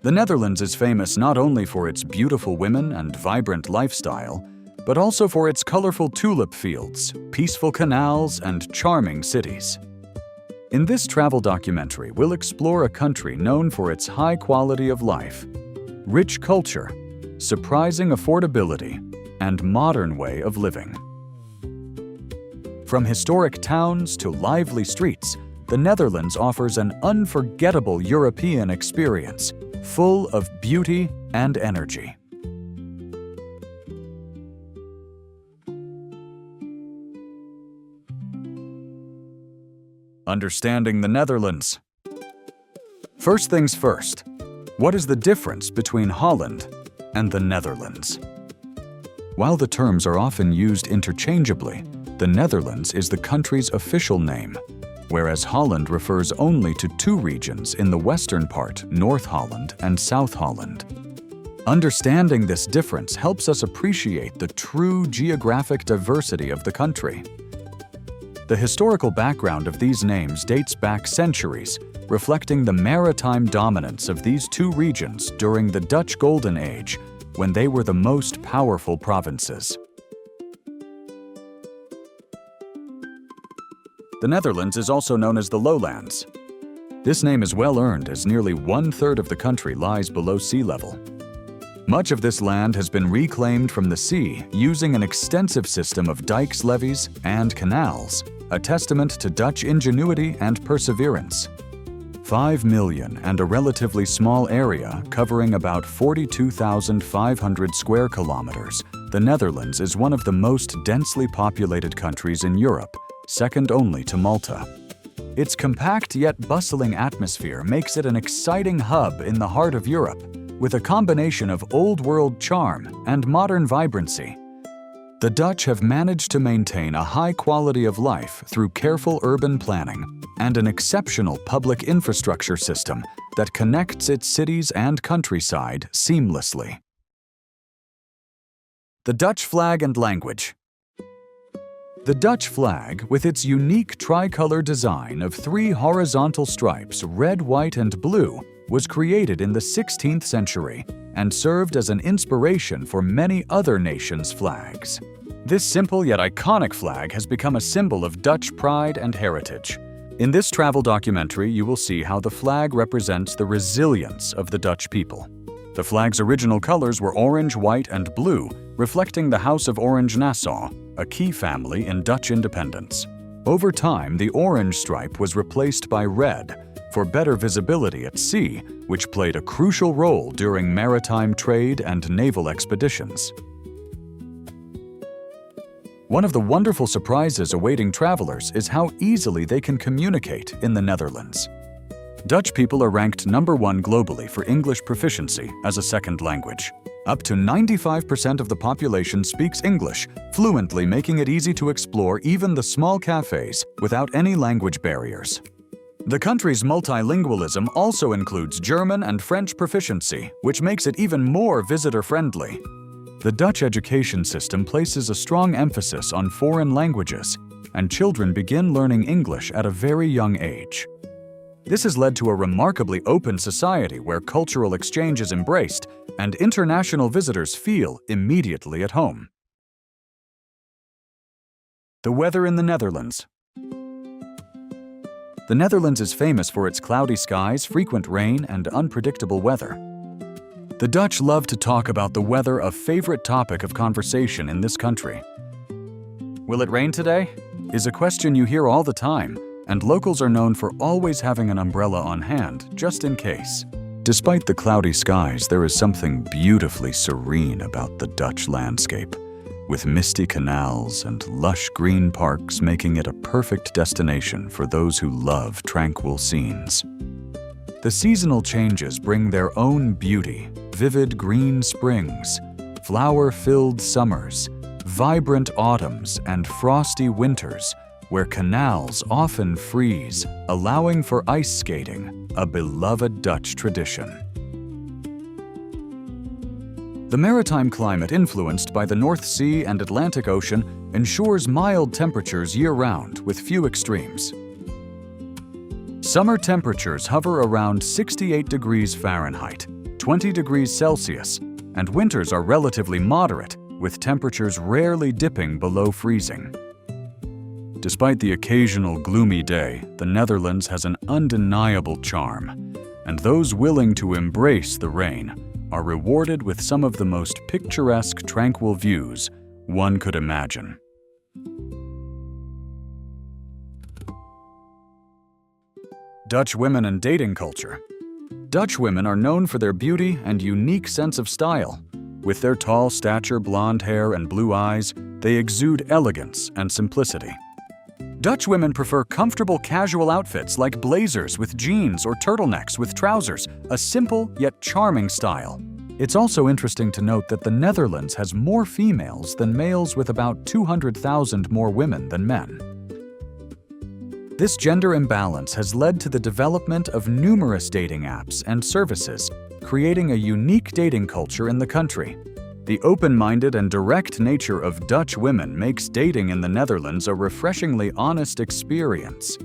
The Netherlands is famous not only for its beautiful women and vibrant lifestyle, but also for its colorful tulip fields, peaceful canals, and charming cities. In this travel documentary, we'll explore a country known for its high quality of life, rich culture, surprising affordability, and modern way of living. From historic towns to lively streets, the Netherlands offers an unforgettable European experience, full of beauty and energy. Understanding the Netherlands. First things first, what is the difference between Holland and the Netherlands? While the terms are often used interchangeably, the Netherlands is the country's official name, whereas Holland refers only to two regions in the western part, North Holland and South Holland. Understanding this difference helps us appreciate the true geographic diversity of the country. The historical background of these names dates back centuries, reflecting the maritime dominance of these two regions during the Dutch Golden Age, when they were the most powerful provinces. The Netherlands is also known as the Lowlands. This name is well earned as nearly 1/3 of the country lies below sea level. Much of this land has been reclaimed from the sea using an extensive system of dikes, levees, and canals, a testament to Dutch ingenuity and perseverance. 5 million and a relatively small area covering about 42,500 square kilometers, the Netherlands is one of the most densely populated countries in Europe, second only to Malta. Its compact yet bustling atmosphere makes it an exciting hub in the heart of Europe, with a combination of old-world charm and modern vibrancy. The Dutch have managed to maintain a high quality of life through careful urban planning and an exceptional public infrastructure system that connects its cities and countryside seamlessly. The Dutch flag and language. The Dutch flag, with its unique tricolor design of 3 horizontal stripes, red, white, and blue, was created in the 16th century and served as an inspiration for many other nations' flags. This simple yet iconic flag has become a symbol of Dutch pride and heritage. In this travel documentary, you will see how the flag represents the resilience of the Dutch people. The flag's original colors were orange, white, and blue, reflecting the House of Orange-Nassau, a key family in Dutch independence. Over time, the orange stripe was replaced by red for better visibility at sea, which played a crucial role during maritime trade and naval expeditions. One of the wonderful surprises awaiting travelers is how easily they can communicate in the Netherlands. Dutch people are ranked #1 globally for English proficiency as a second language. Up to 95% of the population speaks English, fluently, making it easy to explore even the small cafes without any language barriers. The country's multilingualism also includes German and French proficiency, which makes it even more visitor-friendly. The Dutch education system places a strong emphasis on foreign languages, and children begin learning English at a very young age. This has led to a remarkably open society where cultural exchange is embraced and international visitors feel immediately at home. The weather in the Netherlands. The Netherlands is famous for its cloudy skies, frequent rain, and unpredictable weather. The Dutch love to talk about the weather, a favorite topic of conversation in this country. Will it rain today? Is a question you hear all the time, and locals are known for always having an umbrella on hand, just in case. Despite the cloudy skies, there is something beautifully serene about the Dutch landscape, with misty canals and lush green parks making it a perfect destination for those who love tranquil scenes. The seasonal changes bring their own beauty: vivid green springs, flower-filled summers, vibrant autumns, and frosty winters, where canals often freeze, allowing for ice skating, a beloved Dutch tradition. The maritime climate influenced by the North Sea and Atlantic Ocean ensures mild temperatures year-round with few extremes. Summer temperatures hover around 68 degrees Fahrenheit, 20 degrees Celsius, and winters are relatively moderate, with temperatures rarely dipping below freezing. Despite the occasional gloomy day, the Netherlands has an undeniable charm, and those willing to embrace the rain are rewarded with some of the most picturesque, tranquil views one could imagine. Dutch women and dating culture. Dutch women are known for their beauty and unique sense of style. With their tall stature, blonde hair, and blue eyes, they exude elegance and simplicity. Dutch women prefer comfortable casual outfits like blazers with jeans or turtlenecks with trousers, a simple yet charming style. It's also interesting to note that the Netherlands has more females than males, with about 200,000 more women than men. This gender imbalance has led to the development of numerous dating apps and services, creating a unique dating culture in the country. The open-minded and direct nature of Dutch women makes dating in the Netherlands a refreshingly honest experience.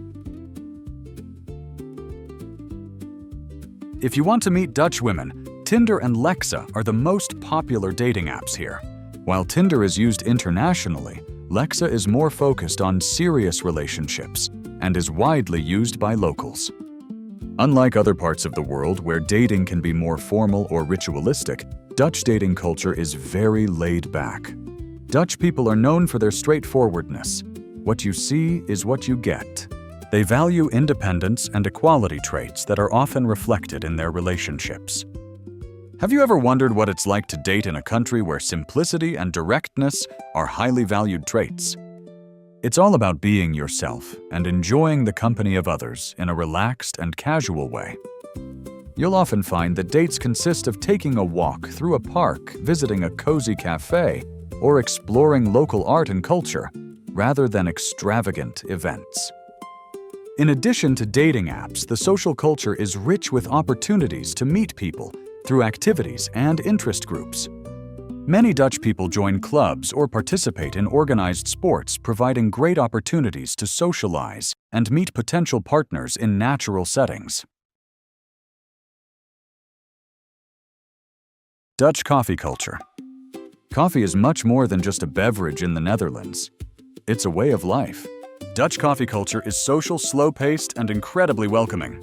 If you want to meet Dutch women, Tinder and Lexa are the most popular dating apps here. While Tinder is used internationally, Lexa is more focused on serious relationships and is widely used by locals. Unlike other parts of the world where dating can be more formal or ritualistic, Dutch dating culture is very laid back. Dutch people are known for their straightforwardness. What you see is what you get. They value independence and equality traits that are often reflected in their relationships. Have you ever wondered what it's like to date in a country where simplicity and directness are highly valued traits? It's all about being yourself and enjoying the company of others in a relaxed and casual way. You'll often find that dates consist of taking a walk through a park, visiting a cozy cafe, or exploring local art and culture, rather than extravagant events. In addition to dating apps, the social culture is rich with opportunities to meet people through activities and interest groups. Many Dutch people join clubs or participate in organized sports, providing great opportunities to socialize and meet potential partners in natural settings. Dutch coffee culture. Coffee is much more than just a beverage in the Netherlands. It's a way of life. Dutch coffee culture is social, slow-paced, and incredibly welcoming.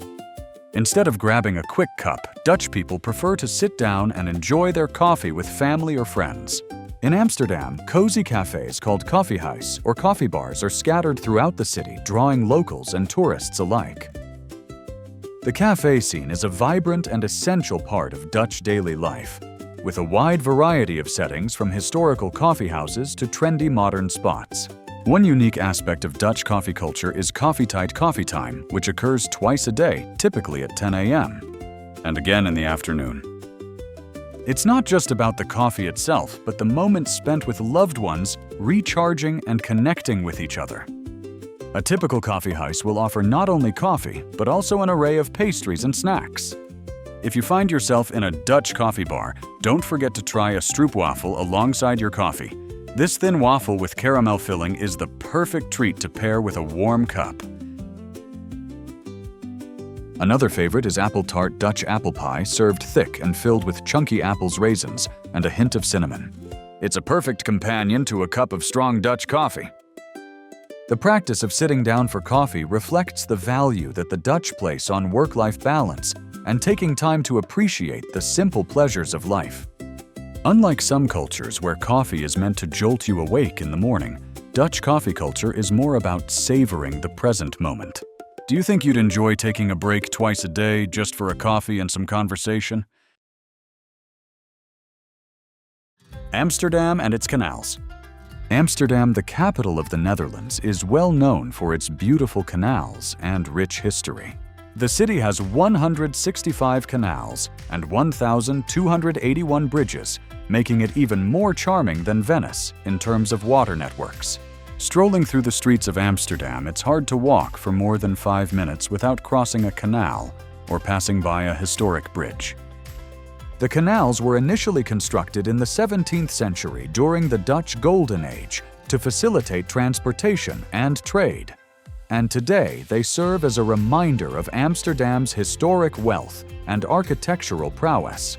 Instead of grabbing a quick cup, Dutch people prefer to sit down and enjoy their coffee with family or friends. In Amsterdam, cozy cafes called koffiehuis or coffee bars are scattered throughout the city, drawing locals and tourists alike. The cafe scene is a vibrant and essential part of Dutch daily life, with a wide variety of settings from historical coffee houses to trendy modern spots. One unique aspect of Dutch coffee culture is koffietijd coffee time, which occurs twice a day, typically at 10 a.m. and again in the afternoon. It's not just about the coffee itself, but the moments spent with loved ones, recharging and connecting with each other. A typical koffiehuis will offer not only coffee, but also an array of pastries and snacks. If you find yourself in a Dutch coffee bar, don't forget to try a stroopwafel alongside your coffee. This thin waffle with caramel filling is the perfect treat to pair with a warm cup. Another favorite is apple tart Dutch apple pie, served thick and filled with chunky apples, raisins, and a hint of cinnamon. It's a perfect companion to a cup of strong Dutch coffee. The practice of sitting down for coffee reflects the value that the Dutch place on work-life balance and taking time to appreciate the simple pleasures of life. Unlike some cultures where coffee is meant to jolt you awake in the morning, Dutch coffee culture is more about savoring the present moment. Do you think you'd enjoy taking a break twice a day just for a coffee and some conversation? Amsterdam and its canals. Amsterdam, the capital of the Netherlands, is well known for its beautiful canals and rich history. The city has 165 canals and 1,281 bridges, making it even more charming than Venice in terms of water networks. Strolling through the streets of Amsterdam, it's hard to walk for more than 5 minutes without crossing a canal or passing by a historic bridge. The canals were initially constructed in the 17th century during the Dutch Golden Age to facilitate transportation and trade. and today they serve as a reminder of Amsterdam's historic wealth and architectural prowess.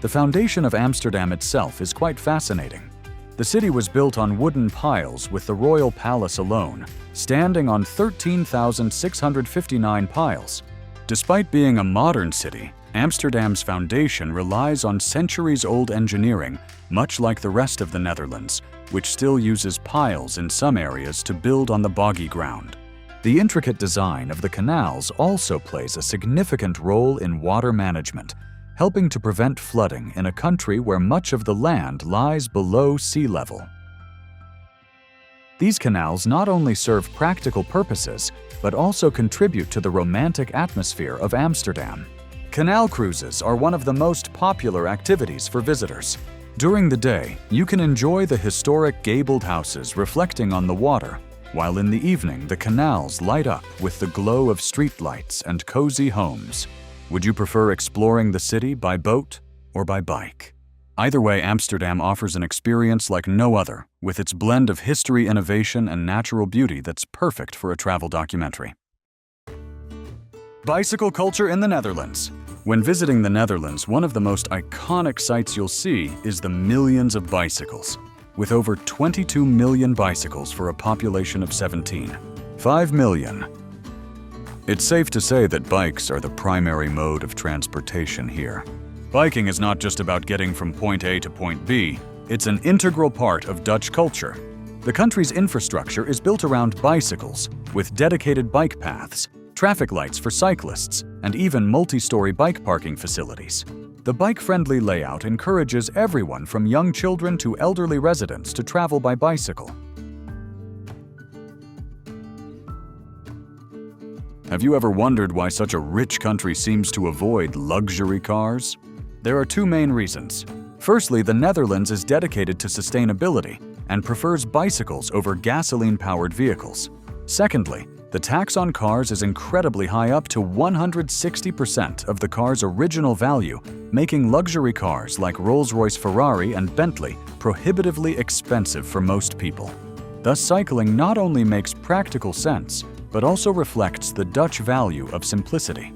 The foundation of Amsterdam itself is quite fascinating. The city was built on wooden piles, with the royal palace alone standing on 13,659 piles. Despite being a modern city, Amsterdam's foundation relies on centuries-old engineering, much like the rest of the Netherlands, which still uses piles in some areas to build on the boggy ground. The intricate design of the canals also plays a significant role in water management, helping to prevent flooding in a country where much of the land lies below sea level. These canals not only serve practical purposes, but also contribute to the romantic atmosphere of Amsterdam. Canal cruises are one of the most popular activities for visitors. During the day, you can enjoy the historic gabled houses reflecting on the water, while in the evening the canals light up with the glow of streetlights and cozy homes. Would you prefer exploring the city by boat or by bike? Either way, Amsterdam offers an experience like no other, with its blend of history, innovation, and natural beauty that's perfect for a travel documentary. Bicycle culture in the Netherlands. When visiting the Netherlands, one of the most iconic sights you'll see is the millions of bicycles. With over 22 million bicycles for a population of 5 million. It's safe to say that bikes are the primary mode of transportation here. Biking is not just about getting from point A to point B, it's an integral part of Dutch culture. The country's infrastructure is built around bicycles, with dedicated bike paths, traffic lights for cyclists, and even multi-story bike parking facilities. The bike-friendly layout encourages everyone from young children to elderly residents to travel by bicycle. Have you ever wondered why such a rich country seems to avoid luxury cars? There are two main reasons. Firstly, the Netherlands is dedicated to sustainability and prefers bicycles over gasoline-powered vehicles. Secondly, the tax on cars is incredibly high, up to 160% of the car's original value, making luxury cars like Rolls-Royce, Ferrari, and Bentley prohibitively expensive for most people. Thus, cycling not only makes practical sense, but also reflects the Dutch value of simplicity.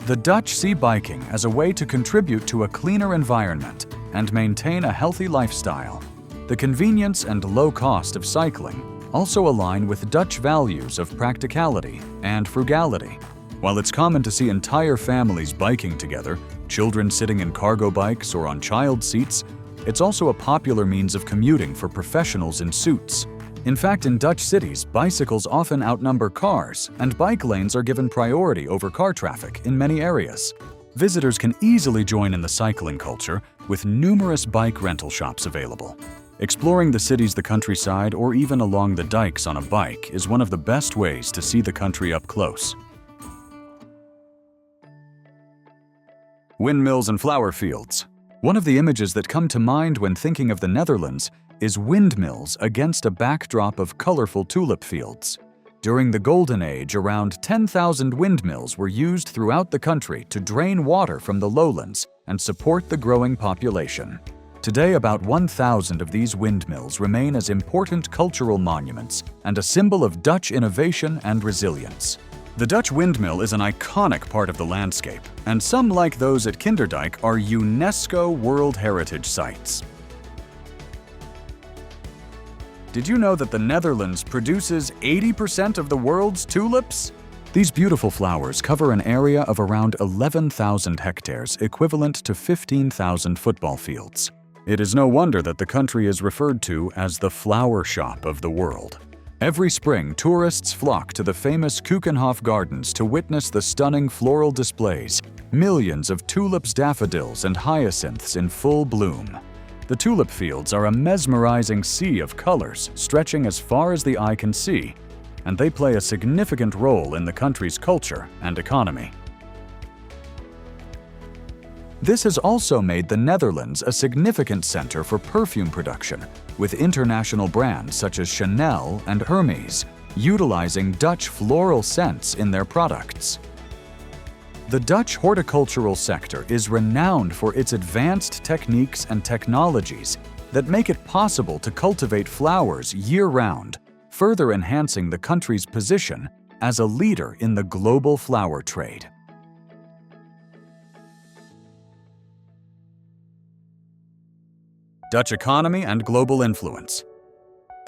The Dutch see biking as a way to contribute to a cleaner environment and maintain a healthy lifestyle. The convenience and low cost of cycling also align with Dutch values of practicality and frugality. While it's common to see entire families biking together, children sitting in cargo bikes or on child seats, it's also a popular means of commuting for professionals in suits. In fact, in Dutch cities, bicycles often outnumber cars, and bike lanes are given priority over car traffic in many areas. Visitors can easily join in the cycling culture, with numerous bike rental shops available. Exploring the cities, the countryside, or even along the dikes on a bike is one of the best ways to see the country up close. Windmills and flower fields. One of the images that come to mind when thinking of the Netherlands is windmills against a backdrop of colorful tulip fields. During the Golden Age, around 10,000 windmills were used throughout the country to drain water from the lowlands and support the growing population. Today, about 1,000 of these windmills remain as important cultural monuments and a symbol of Dutch innovation and resilience. The Dutch windmill is an iconic part of the landscape, and some, like those at Kinderdijk, are UNESCO World Heritage Sites. Did you know that the Netherlands produces 80% of the world's tulips? These beautiful flowers cover an area of around 11,000 hectares, equivalent to 15,000 football fields. It is no wonder that the country is referred to as the flower shop of the world. Every spring, tourists flock to the famous Keukenhof Gardens to witness the stunning floral displays, millions of tulips, daffodils, and hyacinths in full bloom. The tulip fields are a mesmerizing sea of colors stretching as far as the eye can see, and they play a significant role in the country's culture and economy. This has also made the Netherlands a significant center for perfume production, with international brands such as Chanel and Hermes utilizing Dutch floral scents in their products. The Dutch horticultural sector is renowned for its advanced techniques and technologies that make it possible to cultivate flowers year-round, further enhancing the country's position as a leader in the global flower trade. Dutch economy and global influence.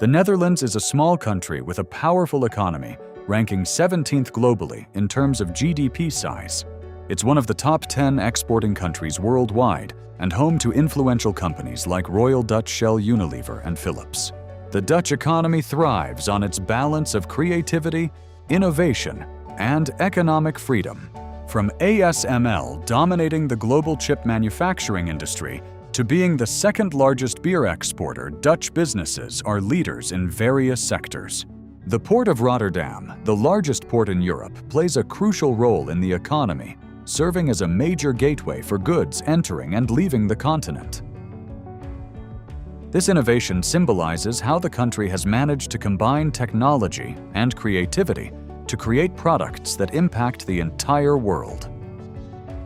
The Netherlands is a small country with a powerful economy, ranking 17th globally in terms of GDP size. It's one of the top 10 exporting countries worldwide and home to influential companies like Royal Dutch Shell, Unilever, and Philips. The Dutch economy thrives on its balance of creativity, innovation, and economic freedom. From ASML dominating the global chip manufacturing industry to being the second-largest beer exporter, Dutch businesses are leaders in various sectors. The Port of Rotterdam, the largest port in Europe, plays a crucial role in the economy, serving as a major gateway for goods entering and leaving the continent. This innovation symbolizes how the country has managed to combine technology and creativity to create products that impact the entire world.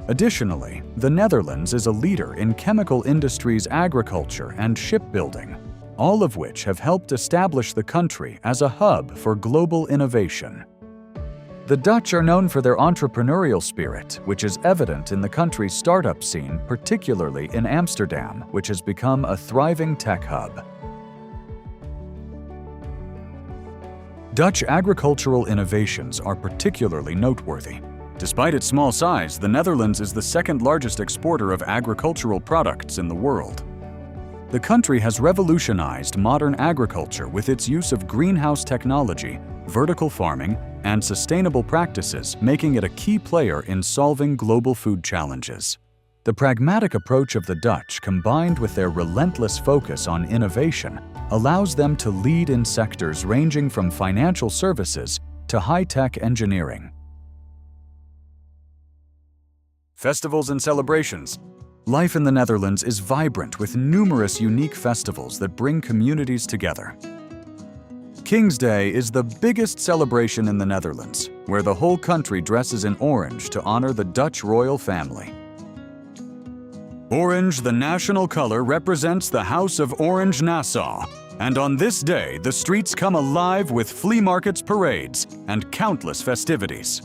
Additionally, the Netherlands is a leader in chemical industries, agriculture, and shipbuilding, all of which have helped establish the country as a hub for global innovation. The Dutch are known for their entrepreneurial spirit, which is evident in the country's startup scene, particularly in Amsterdam, which has become a thriving tech hub. Dutch agricultural innovations are particularly noteworthy. Despite its small size, the Netherlands is the second-largest exporter of agricultural products in the world. The country has revolutionized modern agriculture with its use of greenhouse technology, vertical farming, and sustainable practices, making it a key player in solving global food challenges. The pragmatic approach of the Dutch, combined with their relentless focus on innovation, allows them to lead in sectors ranging from financial services to high-tech engineering. Festivals and celebrations. Life in the Netherlands is vibrant with numerous unique festivals that bring communities together. King's Day is the biggest celebration in the Netherlands, where the whole country dresses in orange to honor the Dutch royal family. Orange, the national color, represents the House of Orange-Nassau, and on this day, the streets come alive with flea markets, parades, and countless festivities.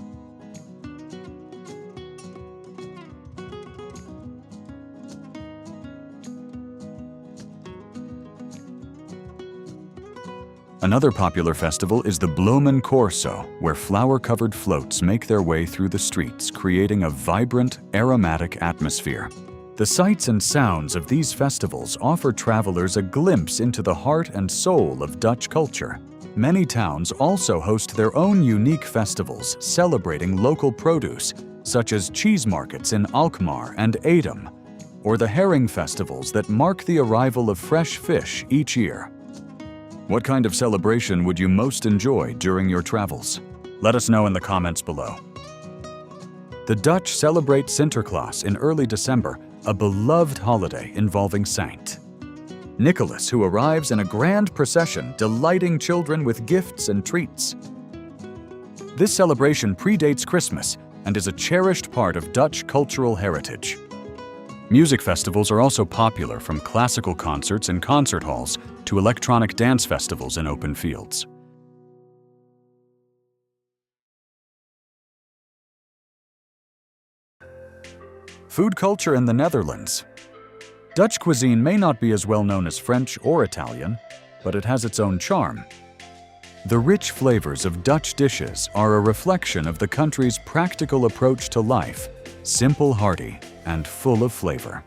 Another popular festival is the Bloemen Corso, where flower-covered floats make their way through the streets, creating a vibrant, aromatic atmosphere. The sights and sounds of these festivals offer travelers a glimpse into the heart and soul of Dutch culture. Many towns also host their own unique festivals celebrating local produce, such as cheese markets in Alkmaar and Edam, or the herring festivals that mark the arrival of fresh fish each year. What kind of celebration would you most enjoy during your travels? Let us know in the comments below. The Dutch celebrate Sinterklaas in early December, a beloved holiday involving Saint Nicholas, who arrives in a grand procession delighting children with gifts and treats. This celebration predates Christmas and is a cherished part of Dutch cultural heritage. Music festivals are also popular, from classical concerts in concert halls to electronic dance festivals in open fields. Food culture in the Netherlands. Dutch cuisine may not be as well known as French or Italian, but it has its own charm. The rich flavors of Dutch dishes are a reflection of the country's practical approach to life, simple, hearty, and full of flavor.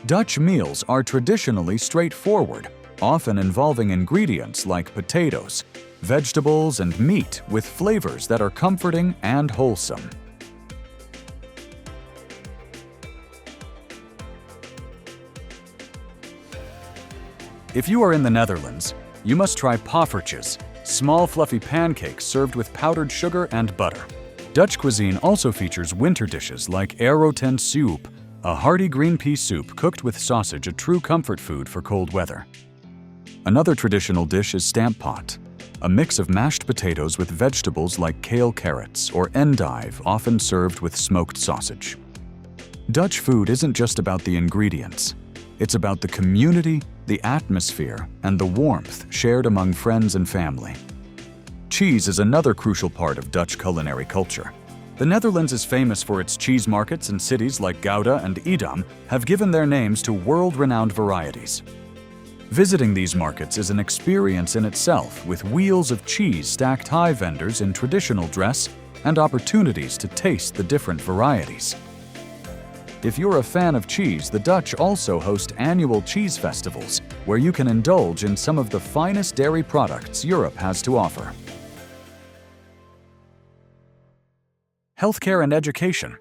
Dutch meals are traditionally straightforward, often involving ingredients like potatoes, vegetables, and meat with flavors that are comforting and wholesome. If you are in the Netherlands, you must try poffertjes, small fluffy pancakes served with powdered sugar and butter. Dutch cuisine also features winter dishes like eiroten soup, a hearty green pea soup cooked with sausage, a true comfort food for cold weather. Another traditional dish is stampot, a mix of mashed potatoes with vegetables like kale carrots or endive, often served with smoked sausage. Dutch food isn't just about the ingredients. It's about the community, the atmosphere, and the warmth shared among friends and family. Cheese is another crucial part of Dutch culinary culture. The Netherlands is famous for its cheese markets, and cities like Gouda and Edam have given their names to world-renowned varieties. Visiting these markets is an experience in itself, with wheels of cheese stacked high, vendors in traditional dress, and opportunities to taste the different varieties. If you're a fan of cheese, the Dutch also host annual cheese festivals, where you can indulge in some of the finest dairy products Europe has to offer. Healthcare and education.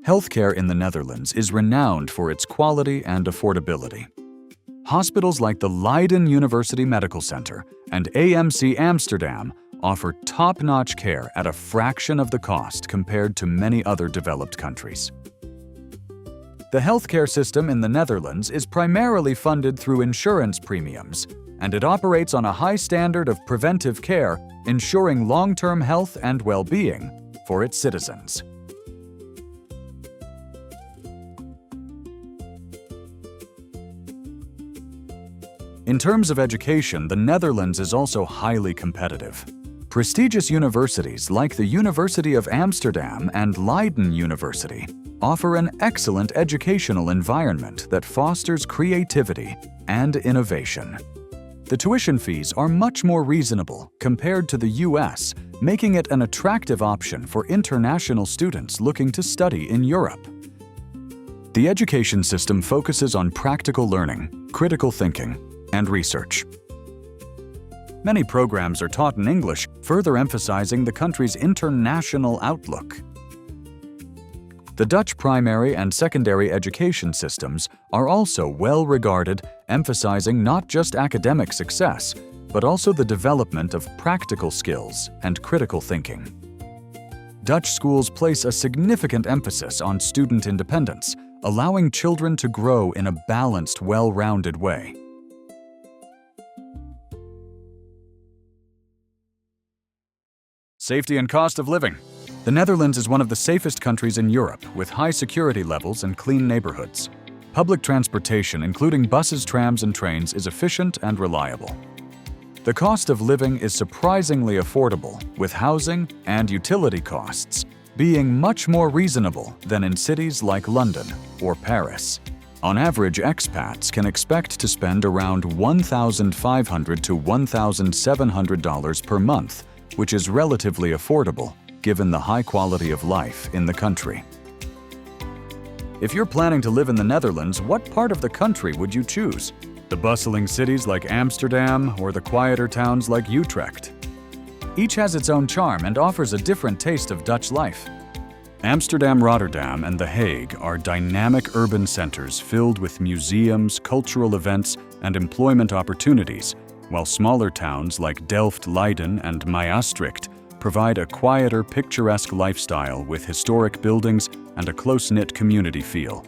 Healthcare in the Netherlands is renowned for its quality and affordability. Hospitals like the Leiden University Medical Center and AMC Amsterdam offer top-notch care at a fraction of the cost compared to many other developed countries. The healthcare system in the Netherlands is primarily funded through insurance premiums, and it operates on a high standard of preventive care, ensuring long-term health and well-being for its citizens. In terms of education, the Netherlands is also highly competitive. Prestigious universities like the University of Amsterdam and Leiden University offer an excellent educational environment that fosters creativity and innovation. The tuition fees are much more reasonable compared to the US, making it an attractive option for international students looking to study in Europe. The education system focuses on practical learning, critical thinking, and research. Many programs are taught in English, further emphasizing the country's international outlook. The Dutch primary and secondary education systems are also well regarded, emphasizing not just academic success, but also the development of practical skills and critical thinking. Dutch schools place a significant emphasis on student independence, allowing children to grow in a balanced, well-rounded way. Safety and cost of living. The Netherlands is one of the safest countries in Europe, with high security levels and clean neighborhoods. Public transportation, including buses, trams, and trains, is efficient and reliable. The cost of living is surprisingly affordable, with housing and utility costs being much more reasonable than in cities like London or Paris. On average, expats can expect to spend around $1,500 to $1,700 per month, which is relatively affordable given the high quality of life in the country. If you're planning to live in the Netherlands, what part of the country would you choose? The bustling cities like Amsterdam or the quieter towns like Utrecht? Each has its own charm and offers a different taste of Dutch life. Amsterdam, Rotterdam, and The Hague are dynamic urban centers filled with museums, cultural events, and employment opportunities, while smaller towns like Delft, Leiden, and Maastricht provide a quieter, picturesque lifestyle with historic buildings and a close-knit community feel.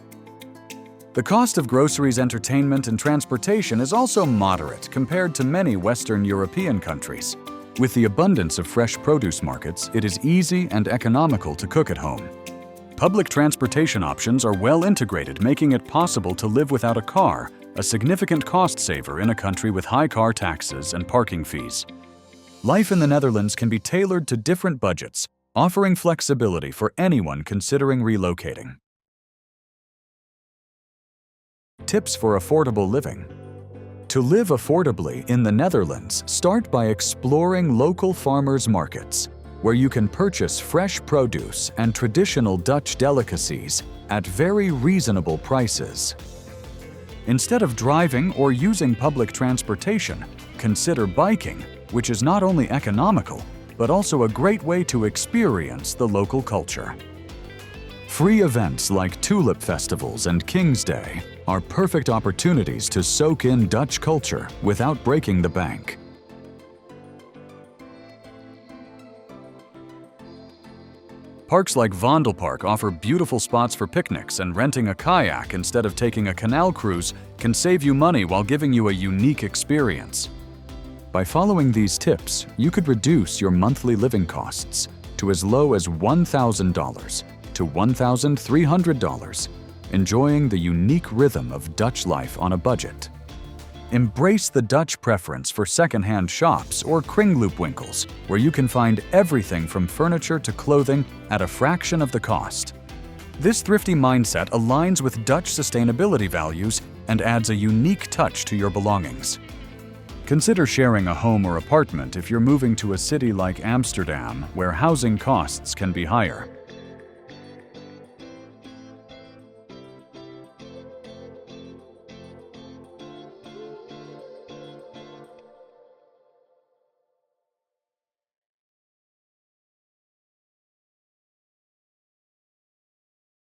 The cost of groceries, entertainment, and transportation is also moderate compared to many Western European countries. With the abundance of fresh produce markets, it is easy and economical to cook at home. Public transportation options are well integrated, making it possible to live without a car, a significant cost saver in a country with high car taxes and parking fees. Life in the Netherlands can be tailored to different budgets, offering flexibility for anyone considering relocating. Tips for affordable living. To live affordably in the Netherlands, start by exploring local farmers' markets, where you can purchase fresh produce and traditional Dutch delicacies at very reasonable prices. Instead of driving or using public transportation, consider biking, which is not only economical, but also a great way to experience the local culture. Free events like tulip festivals and King's Day are perfect opportunities to soak in Dutch culture without breaking the bank. Parks like Vondelpark offer beautiful spots for picnics, and renting a kayak instead of taking a canal cruise can save you money while giving you a unique experience. By following these tips, you could reduce your monthly living costs to as low as $1,000 to $1,300, enjoying the unique rhythm of Dutch life on a budget. Embrace the Dutch preference for second-hand shops or kringloopwinkels, where you can find everything from furniture to clothing at a fraction of the cost. This thrifty mindset aligns with Dutch sustainability values and adds a unique touch to your belongings. Consider sharing a home or apartment if you're moving to a city like Amsterdam, where housing costs can be higher.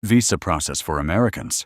Visa process for Americans.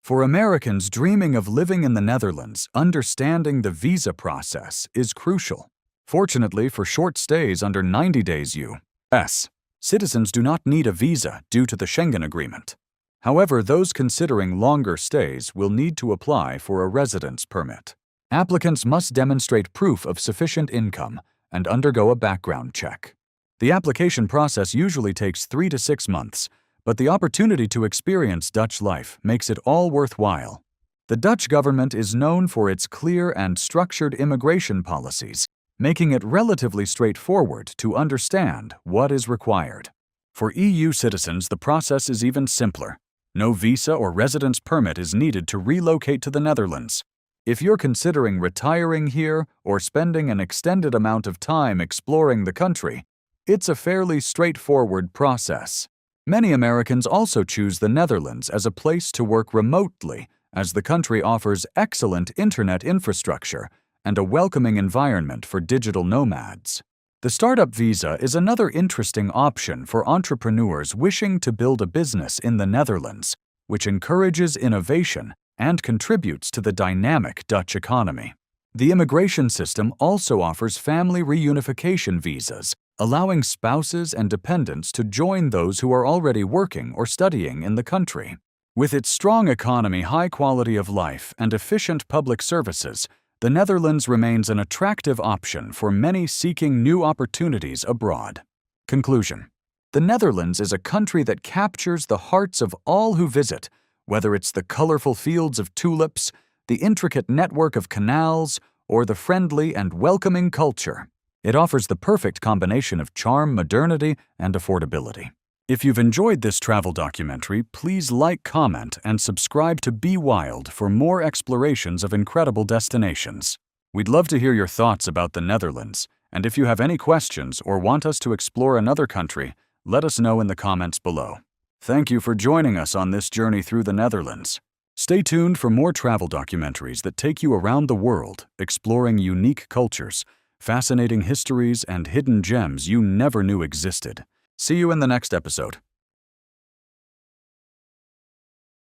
For Americans dreaming of living in the Netherlands, understanding the visa process is crucial. Fortunately, for short stays under 90 days U.S., citizens do not need a visa due to the Schengen Agreement. However, those considering longer stays will need to apply for a residence permit. Applicants must demonstrate proof of sufficient income and undergo a background check. The application process usually takes 3 to 6 months, but the opportunity to experience Dutch life makes it all worthwhile. The Dutch government is known for its clear and structured immigration policies, making it relatively straightforward to understand what is required. For EU citizens, the process is even simpler. No visa or residence permit is needed to relocate to the Netherlands. If you're considering retiring here or spending an extended amount of time exploring the country, it's a fairly straightforward process. Many Americans also choose the Netherlands as a place to work remotely, as the country offers excellent internet infrastructure and a welcoming environment for digital nomads. The startup visa is another interesting option for entrepreneurs wishing to build a business in the Netherlands, which encourages innovation and contributes to the dynamic Dutch economy. The immigration system also offers family reunification visas, allowing spouses and dependents to join those who are already working or studying in the country. With its strong economy, high quality of life, and efficient public services, the Netherlands remains an attractive option for many seeking new opportunities abroad. Conclusion: the Netherlands is a country that captures the hearts of all who visit, whether it's the colorful fields of tulips, the intricate network of canals, or the friendly and welcoming culture. It offers the perfect combination of charm, modernity, and affordability. If you've enjoyed this travel documentary, please like, comment, and subscribe to Beewild for more explorations of incredible destinations. We'd love to hear your thoughts about the Netherlands, and if you have any questions or want us to explore another country, let us know in the comments below. Thank you for joining us on this journey through the Netherlands. Stay tuned for more travel documentaries that take you around the world, exploring unique cultures, fascinating histories, and hidden gems you never knew existed. See you in the next episode.